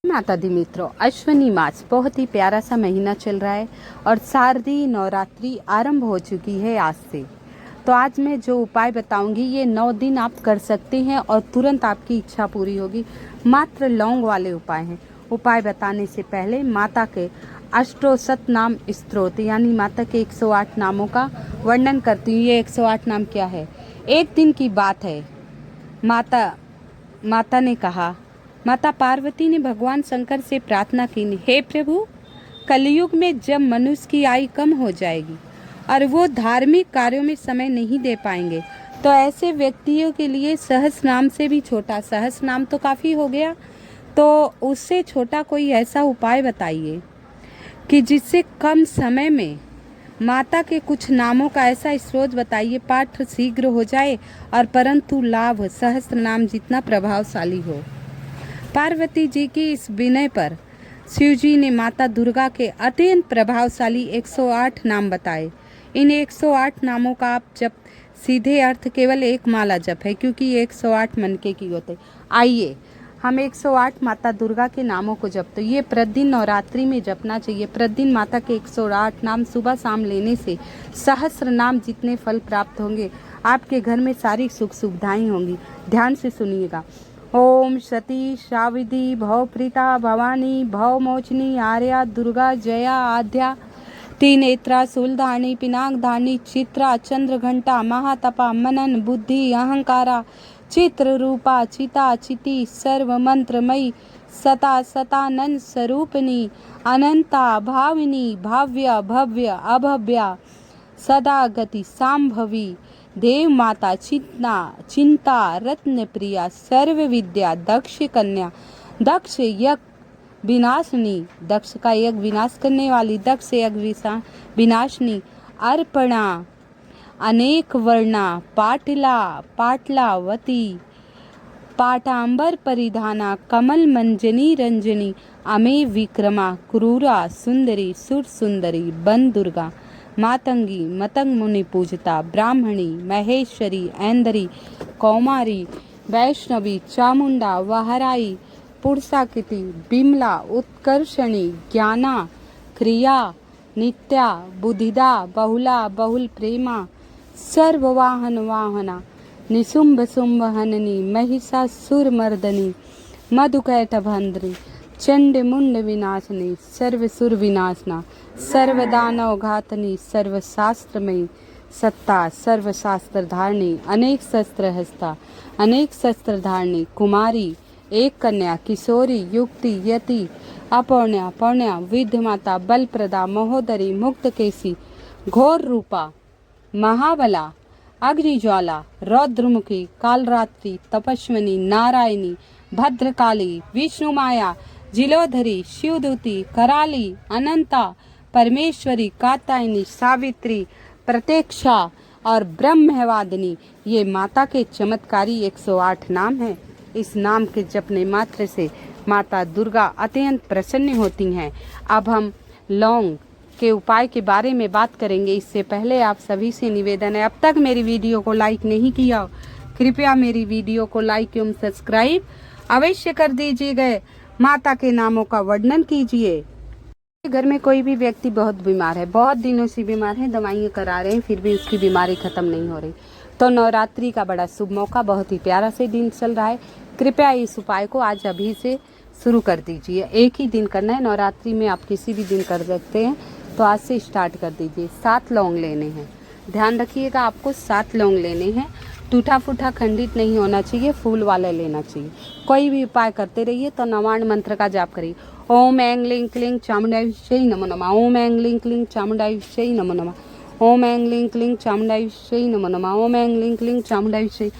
माता दी मित्रों, अश्विनी मास बहुत ही प्यारा सा महीना चल रहा है और शारदीय नवरात्रि आरंभ हो चुकी है आज से। तो आज मैं जो उपाय बताऊंगी ये 9 दिन आप कर सकते हैं और तुरंत आपकी इच्छा पूरी होगी। मात्र लौंग वाले उपाय हैं। उपाय बताने से पहले माता के अष्टोशत नाम स्तोत्र यानी माता के 108 नामों का वर्णन करती हूँ। ये 108 नाम क्या है? एक दिन की बात है। माता ने कहा, माता पार्वती ने भगवान शंकर से प्रार्थना की, हे प्रभु, कलयुग में जब मनुष्य की आयु कम हो जाएगी और वो धार्मिक कार्यों में समय नहीं दे पाएंगे तो ऐसे व्यक्तियों के लिए सहस्र नाम से भी छोटा, सहस्र नाम तो काफ़ी हो गया, तो उससे छोटा कोई ऐसा उपाय बताइए कि जिससे कम समय में माता के कुछ नामों का ऐसा स्रोत बताइए, पाठ शीघ्र हो जाए और परंतु लाभ सहस्त्र नाम जितना प्रभावशाली हो। पार्वती जी की इस विनय पर शिव जी ने माता दुर्गा के अत्यंत प्रभावशाली 108 नाम बताए। इन 108 नामों का आप जब सीधे अर्थ केवल एक माला जप है, क्योंकि ये 108 मनके की होते। आइए हम 108 माता दुर्गा के नामों को जपते। ये प्रतिदिन नवरात्रि में जपना चाहिए। प्रतिदिन माता के 108 नाम सुबह शाम लेने से सहस्र नाम जितने फल प्राप्त होंगे, आपके घर में सारी सुख सुविधाएं होंगी। ध्यान से सुनिएगा। ओम सती सावित्री भवप्रीता भवानी भवमोचनी आर्या दुर्गा जया आद्या त्रिनेत्रा शूलधारणी पिनाकधारणी चित्रा चंद्रघंटा महातपा मनन बुद्धि अहंकारा चित्र रूपा चिता चिति सर्व मंत्रमयी सता सतानंद स्वरूपिणी अनंता भाविनी भाव्य भव्य अभव्या सदा गति सांभवी देव माता चिंता रत्न प्रिया सर्व विद्या दक्ष कन्या दक्ष यज्ञ विनाशनी, दक्ष का यज्ञ विनाश करने वाली, दक्ष यज्ञ विनाशनी अर्पणा अनेक वर्णा पाटला पाटलावती पाटांबर परिधाना कमल मंजनी रंजनी अमे विक्रमा क्रूरा सुंदरी सुर सुंदरी बन दुर्गा मातंगी मतंग मुनि पूजता ब्राह्मणी महेश्वरी ऐंदरी कौमारी वैष्णवी चामुंडा वहराई पुरुषाकृति बिमला उत्कर्षणी ज्ञाना क्रिया नित्या बुधिदा बहुला बहुल प्रेमा सर्ववाहन वाहना निशुंभ शुंभ हननी महिषासुर मर्दनी मधुकैटभंद्री चंड मुंड विनाशनी सर्वसुर विनाशना सर्वदानव घातनी सर्वशास्त्रमयी सत्ता सर्वशास्त्र धारणी अनेक शस्त्र हस्ता अनेक शस्त्र धारणी कुमारी एक कन्या किशोरी युक्ति यति अपौण्या पौण्या विद्यमाता बलप्रदा महोदरी मुक्त केसी घोर रूपा महाबला अग्निज्वाला रौद्रमुखी कालरात्रि तपस्विनी नारायणी भद्रकाली विष्णुमाया जिलोधरी शिवदूती कराली अनंता परमेश्वरी कात्यायनी सावित्री प्रत्यक्षा और ब्रह्मवादिनी, ये माता के चमत्कारी 108 नाम हैं। इस नाम के जपने मात्र से माता दुर्गा अत्यंत प्रसन्न होती हैं। अब हम लौंग के उपाय के बारे में बात करेंगे। इससे पहले आप सभी से निवेदन है, अब तक मेरी वीडियो को लाइक नहीं किया हो, कृपया मेरी वीडियो को लाइक एवं सब्सक्राइब अवश्य कर दीजिएगा। माता के नामों का वर्णन कीजिए। घर में कोई भी व्यक्ति बहुत बीमार है, बहुत दिनों से बीमार है, दवाइयाँ करा रहे हैं, फिर भी उसकी बीमारी खत्म नहीं हो रही, तो नवरात्रि का बड़ा शुभ मौका, बहुत ही प्यारा से दिन चल रहा है। कृपया इस उपाय को आज अभी से शुरू कर दीजिए। एक ही दिन करना है, नवरात्रि में आप किसी भी दिन कर सकते हैं, तो आज से स्टार्ट कर दीजिए। 7 लौंग लेने हैं, ध्यान रखिएगा, आपको 7 लौंग लेने हैं। टूटा फूटा खंडित नहीं होना चाहिए, फूल वाला लेना चाहिए। कोई भी उपाय करते रहिए तो नवाण मंत्र का जाप करिए। ओम ऐं लीं क्लीं चामुंडाईश्वरी नमो नमः। ओम ऐं लीं क्लीं चामुंडाईश्वरी नमो नमः। ओम ऐं लीं क्लीं चामुंडाईश्वरी नमो नमः। ओम ऐं लीं क्लीं चामुंडाईश्वरी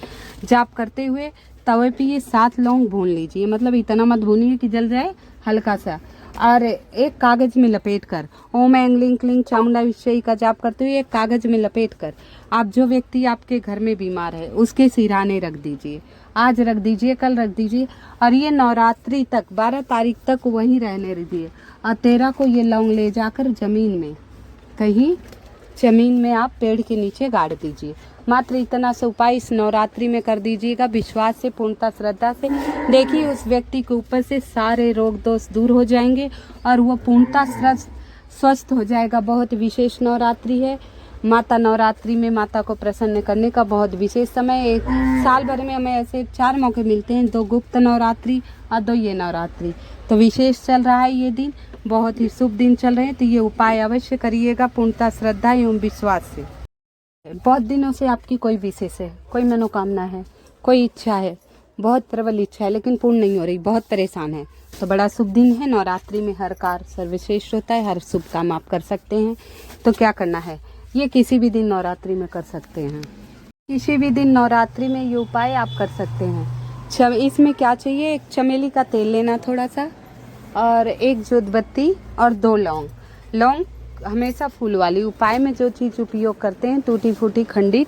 जाप करते हुए तवे पे ये 7 लौंग भून लीजिए। मतलब इतना मत भूनिए कि जल जाए, हल्का सा, और एक कागज में लपेट कर ओम ऐं लीं क्लीं चामुंडाईश्वरी का जाप करते हुए एक कागज में लपेट कर आप जो व्यक्ति आपके घर में बीमार है उसके सिरहाने रख दीजिए। आज रख दीजिए, कल रख दीजिए, और ये नवरात्रि तक 12 तारीख तक वहीं रहने दीजिए। और 13 को ये लौंग ले जाकर जमीन में, कहीं जमीन में आप पेड़ के नीचे गाड़ दीजिए। मात्र इतना सा उपाय इस नवरात्रि में कर दीजिएगा, विश्वास से, पूर्णता श्रद्धा से। देखिए उस व्यक्ति के ऊपर से सारे रोग दोष दूर हो जाएंगे और वो पूर्णता स्वस्थ हो जाएगा। बहुत विशेष नवरात्रि है। माता नवरात्रि में माता को प्रसन्न करने का बहुत विशेष समय। एक साल भर में हमें ऐसे 4 मौके मिलते हैं, 2 गुप्त नवरात्रि और 2 ये नवरात्रि। तो विशेष चल रहा है ये दिन, बहुत ही शुभ दिन चल रहे हैं। तो ये उपाय अवश्य करिएगा पूर्णता श्रद्धा एवं विश्वास से। बहुत दिनों से आपकी कोई विशेष है, कोई मनोकामना है, कोई इच्छा है, बहुत प्रबल इच्छा है लेकिन पूर्ण नहीं हो रही, बहुत परेशान है, तो बड़ा शुभ दिन है। नवरात्रि में हर कार्य सर्वश्रेष्ठ होता है, हर शुभ काम आप कर सकते हैं। तो क्या करना है, ये किसी भी दिन नवरात्रि में कर सकते हैं। किसी भी दिन नवरात्रि में ये उपाय आप कर सकते हैं। इसमें क्या चाहिए, एक चमेली का तेल लेना थोड़ा सा, और एक जोतबत्ती और 2 लौंग। लौंग हमेशा फूल वाली। उपाय में जो चीज़ उपयोग करते हैं टूटी फूटी खंडित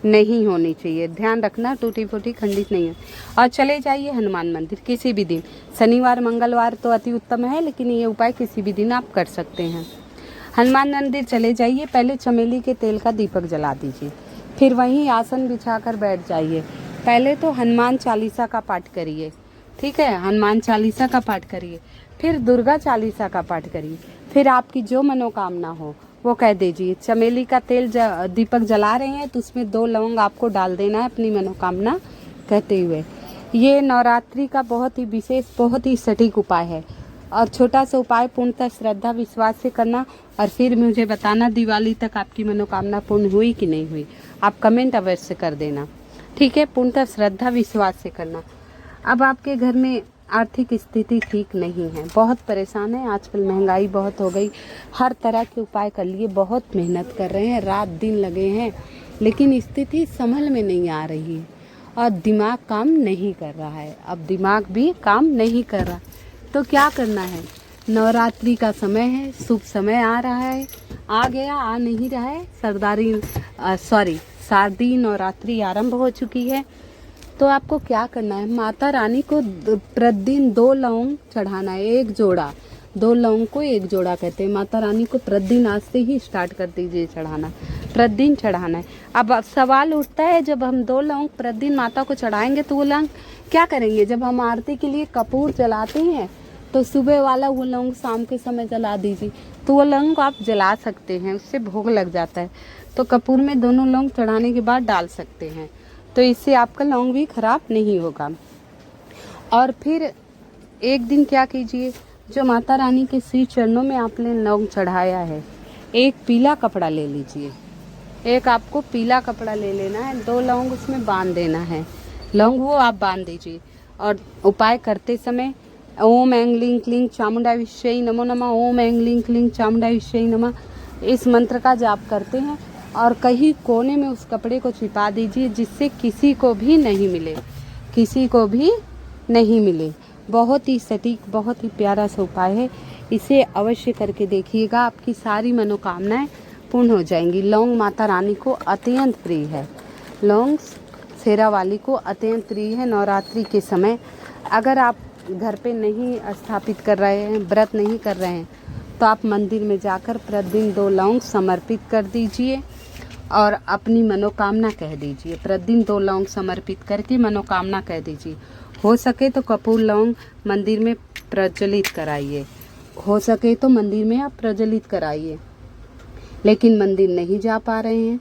नहीं होनी चाहिए, ध्यान रखना, टूटी फूटी खंडित नहीं है। और चले जाइए हनुमान मंदिर किसी भी दिन, शनिवार मंगलवार तो अति उत्तम है, लेकिन ये उपाय किसी भी दिन आप कर सकते हैं। हनुमान मंदिर चले जाइए, पहले चमेली के तेल का दीपक जला दीजिए, फिर वहीं आसन बिछाकर बैठ जाइए। पहले तो हनुमान चालीसा का पाठ करिए, ठीक है, हनुमान चालीसा का पाठ करिए, फिर दुर्गा चालीसा का पाठ करिए, फिर आपकी जो मनोकामना हो वो कह दीजिए। चमेली का तेल दीपक जला रहे हैं तो उसमें 2 लौंग आपको डाल देना है अपनी मनोकामना कहते हुए। ये नवरात्रि का बहुत ही विशेष, बहुत ही सटीक उपाय है और छोटा सा उपाय पूर्णतः श्रद्धा विश्वास से करना। और फिर मुझे बताना दिवाली तक आपकी मनोकामना पूर्ण हुई कि नहीं हुई, आप कमेंट अवश्य कर देना, ठीक है। पूर्णतः श्रद्धा विश्वास से करना। अब आपके घर में आर्थिक स्थिति ठीक नहीं है, बहुत परेशान है, आजकल महंगाई बहुत हो गई, हर तरह के उपाय कर लिए, बहुत मेहनत कर रहे हैं, रात दिन लगे हैं, लेकिन स्थिति संभल में नहीं आ रही है और दिमाग काम नहीं कर रहा है। अब दिमाग भी काम नहीं कर रहा, तो क्या करना है, नवरात्रि का समय है, शुभ समय आ रहा है, आ गया, आ नहीं रहा है, शारदीय नवरात्रि आरंभ हो चुकी है। तो आपको क्या करना है, माता रानी को प्रतिदिन 2 लौंग चढ़ाना है, 1 जोड़ा, 2 लौंग को 1 जोड़ा कहते हैं। माता रानी को प्रतिदिन आज से ही स्टार्ट कर दीजिए चढ़ाना, प्रतिदिन चढ़ाना है। अब सवाल उठता है, जब हम 2 लौंग प्रतिदिन माता को चढ़ाएंगे तो वो लौंग क्या करेंगे, जब हम आरती के लिए कपूर जलाते हैं तो सुबह वाला वो लौंग शाम के समय जला दीजिए, तो वो लौंग आप जला सकते हैं, उससे भोग लग जाता है। तो कपूर में दोनों लौंग चढ़ाने के बाद डाल सकते हैं, तो इससे आपका लौंग भी खराब नहीं होगा। और फिर एक दिन क्या कीजिए, जो माता रानी के श्री चरणों में आपने लौंग चढ़ाया है, एक पीला कपड़ा ले लीजिए, एक आपको पीला कपड़ा ले लेना है, 2 लौंग उसमें बांध देना है, लौंग वो आप बांध दीजिए। और उपाय करते समय ओम ऐं लीं क्लीं चामुंडा विष्यै नमो नमः, ओम ऐं लीं क्लीं चामुंडा विष्यै नमः, इस मंत्र का जाप करते हैं और कहीं कोने में उस कपड़े को छिपा दीजिए, जिससे किसी को भी नहीं मिले, किसी को भी नहीं मिले। बहुत ही सटीक, बहुत ही प्यारा सा उपाय है, इसे अवश्य करके देखिएगा, आपकी सारी मनोकामनाएं पूर्ण हो जाएंगी। लौंग माता रानी को अत्यंत प्रिय है, लौंग शेरा वाली को अत्यंत प्रिय है। नवरात्रि के समय अगर आप घर पे नहीं स्थापित कर रहे हैं, व्रत नहीं कर रहे हैं, तो आप मंदिर में जाकर प्रतिदिन 2 लौंग समर्पित कर दीजिए और अपनी मनोकामना कह दीजिए। प्रतिदिन 2 लौंग समर्पित करके मनोकामना कह दीजिए। हो सके तो कपूर लौंग मंदिर में प्रज्वलित कराइए, हो सके तो मंदिर में आप प्रज्वलित कराइए, लेकिन मंदिर नहीं जा पा रहे हैं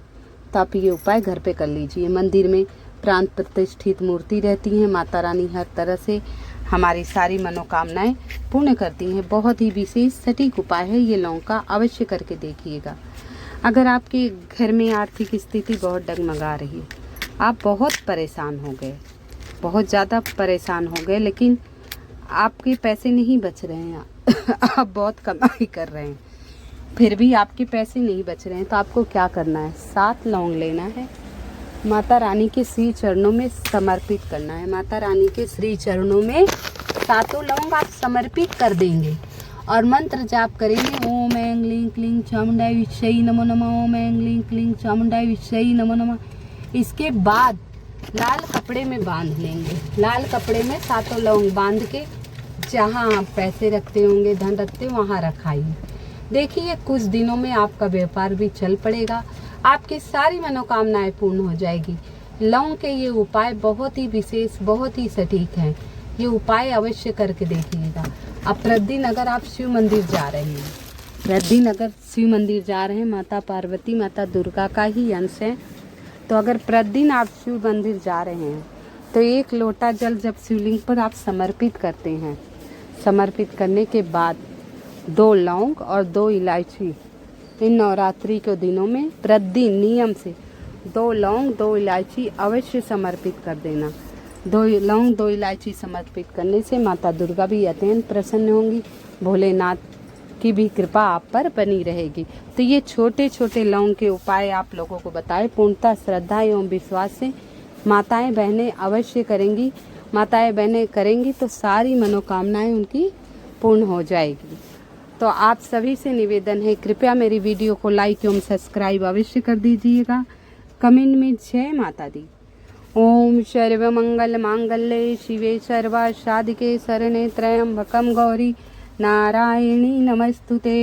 तो आप ये उपाय घर पे कर लीजिए। मंदिर में प्राण प्रतिष्ठित मूर्ति रहती हैं, माता रानी हर तरह से हमारी सारी मनोकामनाएं पूर्ण करती हैं। बहुत ही विशेष सटीक उपाय है ये लौंग का, अवश्य करके देखिएगा। अगर आपके घर में आर्थिक स्थिति बहुत डगमगा रही है, आप बहुत परेशान हो गए, बहुत ज़्यादा परेशान हो गए, लेकिन आपके पैसे नहीं बच रहे हैं आप बहुत कमाई कर रहे हैं, फिर भी आपके पैसे नहीं बच रहे हैं, तो आपको क्या करना है, 7 लौंग लेना है, माता रानी के श्री चरणों में समर्पित करना है। माता रानी के श्री चरणों में 7 लौंग आप समर्पित कर देंगे और मंत्र जाप करेंगे, ओम ऐं लीं क्लीं चामुंडाय विष्यै नमो नमः, ओम ऐं लीं क्लीं चामुंडाय विष्यै नमो नमः। इसके बाद लाल कपड़े में बांध लेंगे, लाल कपड़े में 7 लौंग बांध के जहाँ आप पैसे रखते होंगे, धन रखते वहाँ रखाइए। देखिए कुछ दिनों में आपका व्यापार भी चल पड़ेगा, आपकी सारी मनोकामनाएं पूर्ण हो जाएगी। लौंग के ये उपाय बहुत ही विशेष, बहुत ही सटीक हैं। ये उपाय अवश्य करके देखिएगा। अब प्रतिदिन अगर आप शिव मंदिर जा रहे हैं, प्रतिदिन अगर शिव मंदिर जा रहे हैं, माता पार्वती माता दुर्गा का ही अंश है, तो अगर प्रतिदिन आप शिव मंदिर जा रहे हैं तो 1 लोटा जल जब शिवलिंग पर आप समर्पित करते हैं, समर्पित करने के बाद 2 लौंग और 2 इलायची इन नवरात्रि के दिनों में प्रतिदिन नियम से 2 लौंग 2 इलायची अवश्य समर्पित कर देना। 2 लौंग 2 इलायची समर्पित करने से माता दुर्गा भी अत्यंत प्रसन्न होंगी, भोलेनाथ की भी कृपा आप पर बनी रहेगी। तो ये छोटे छोटे लौंग के उपाय आप लोगों को बताए, पूर्णतः श्रद्धा एवं विश्वास से माताएं बहनें अवश्य करेंगी। माताएं बहनें करेंगी तो सारी मनोकामनाएं उनकी पूर्ण हो जाएगी। तो आप सभी से निवेदन है, कृपया मेरी वीडियो को लाइक एवं सब्सक्राइब अवश्य कर दीजिएगा। कमेंट में जय माता दी। ओम सर्वमंगल मांगल्ये शिवे सर्वासाधिके शरणे त्र्यंबकं गौरी नारायणी नमस्तुते।